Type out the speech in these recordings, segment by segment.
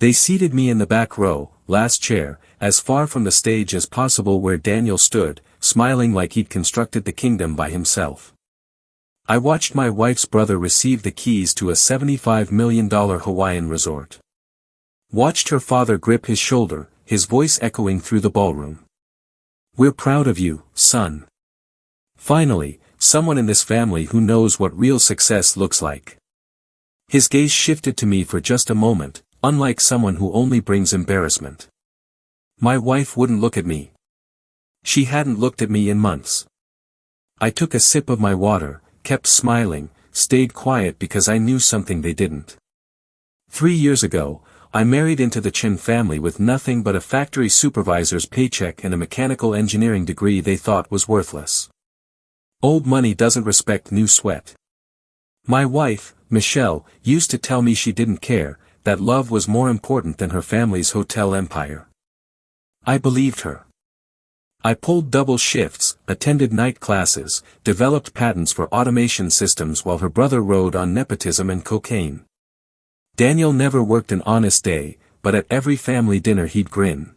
They seated me in the back row, last chair, as far from the stage as possible where Daniel stood, smiling like he'd constructed the kingdom by himself. I watched my wife's brother receive the keys to a $75 million Hawaiian resort. Watched her father grip his shoulder, his voice echoing through the ballroom. "We're proud of you, son. Finally, someone in this family who knows what real success looks like." His gaze shifted to me for just a moment, unlike someone who only brings embarrassment. My wife wouldn't look at me. She hadn't looked at me in months. I took a sip of my water, kept smiling, stayed quiet because I knew something they didn't. 3 years ago, I married into the Chen family with nothing but a factory supervisor's paycheck and a mechanical engineering degree they thought was worthless. Old money doesn't respect new sweat. My wife, Michelle, used to tell me she didn't care, that love was more important than her family's hotel empire. I believed her. I pulled double shifts, attended night classes, developed patents for automation systems while her brother rode on nepotism and cocaine. Daniel never worked an honest day, but at every family dinner he'd grin.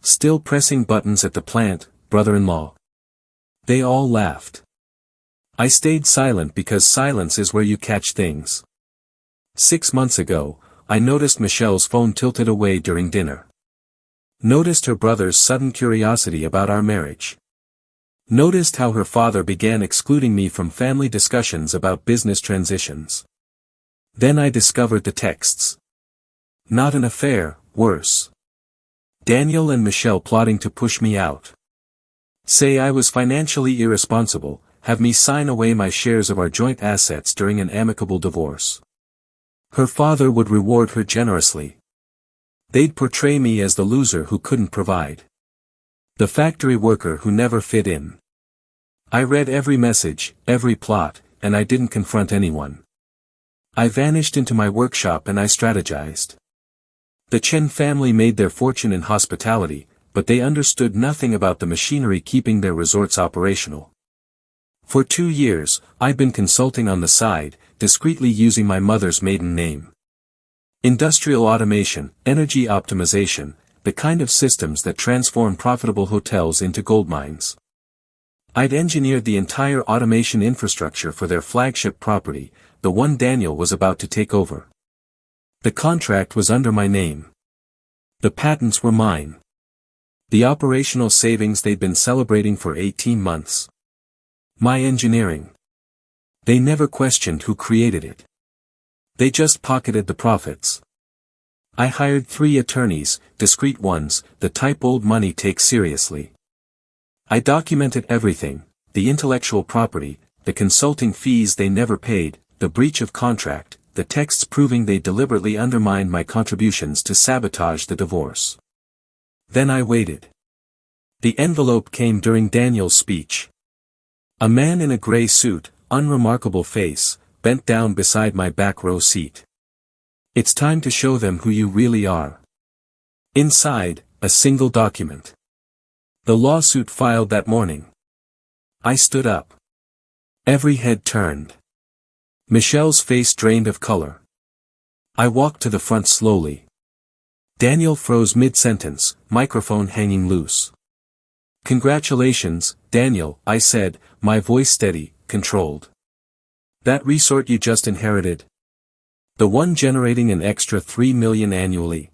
"Still pressing buttons at the plant, brother-in-law?" They all laughed. I stayed silent because silence is where you catch things. 6 months ago, I noticed Michelle's phone tilted away during dinner. Noticed her brother's sudden curiosity about our marriage. Noticed how her father began excluding me from family discussions about business transitions. Then I discovered the texts. Not an affair, worse. Daniel and Michelle plotting to push me out. Say I was financially irresponsible, have me sign away my shares of our joint assets during an amicable divorce. Her father would reward her generously. They'd portray me as the loser who couldn't provide. The factory worker who never fit in. I read every message, every plot, and I didn't confront anyone. I vanished into my workshop and I strategized. The Chen family made their fortune in hospitality, but they understood nothing about the machinery keeping their resorts operational. For 2 years, I'd been consulting on the side, discreetly using my mother's maiden name. Industrial automation, energy optimization, the kind of systems that transform profitable hotels into gold mines. I'd engineered the entire automation infrastructure for their flagship property, the one Daniel was about to take over. The contract was under my name. The patents were mine. The operational savings they'd been celebrating for 18 months. My engineering. They never questioned who created it. They just pocketed the profits. I hired 3 attorneys, discreet ones, the type old money takes seriously. I documented everything, the intellectual property, the consulting fees they never paid, the breach of contract, the texts proving they deliberately undermined my contributions to sabotage the divorce. Then I waited. The envelope came during Daniel's speech. A man in a gray suit, unremarkable face, bent down beside my back row seat. "It's time to show them who you really are." Inside, a single document. The lawsuit filed that morning. I stood up. Every head turned. Michelle's face drained of color. I walked to the front slowly. Daniel froze mid-sentence, microphone hanging loose. "Congratulations, Daniel," I said, my voice steady, controlled. "That resort you just inherited? The one generating an extra $3 million annually.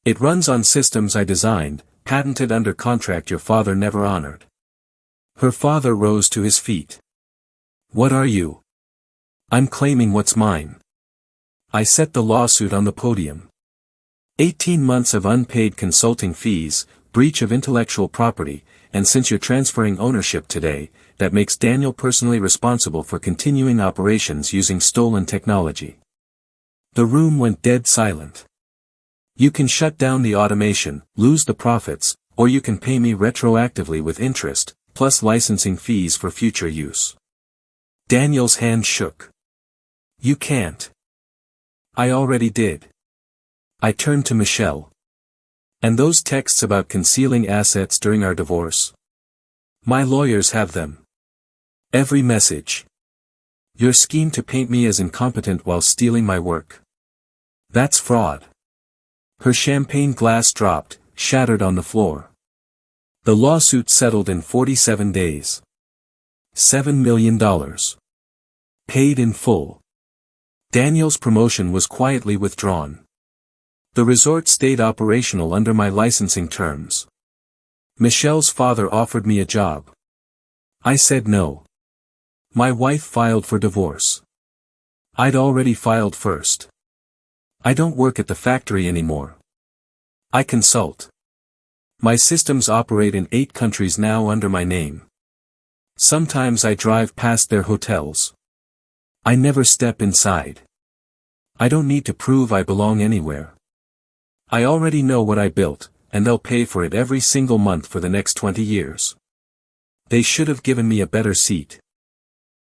It runs on systems I designed, patented under contract your father never honored." Her father rose to his feet. "What are you?" "I'm claiming what's mine." I set the lawsuit on the podium. 18 months of unpaid consulting fees, breach of intellectual property, and since you're transferring ownership today, that makes Daniel personally responsible for continuing operations using stolen technology. The room went dead silent. "You can shut down the automation, lose the profits, or you can pay me retroactively with interest, plus licensing fees for future use." Daniel's hand shook. "You can't." "I already did." I turned to Michelle. "And those texts about concealing assets during our divorce? My lawyers have them. Every message. Your scheme to paint me as incompetent while stealing my work. That's fraud." Her champagne glass dropped, shattered on the floor. The lawsuit settled in 47 days. $7 million. Paid in full. Daniel's promotion was quietly withdrawn. The resort stayed operational under my licensing terms. Michelle's father offered me a job. I said no. My wife filed for divorce. I'd already filed first. I don't work at the factory anymore. I consult. My systems operate in 8 countries now under my name. Sometimes I drive past their hotels. I never step inside. I don't need to prove I belong anywhere. I already know what I built, and they'll pay for it every single month for the next 20 years. They should have given me a better seat.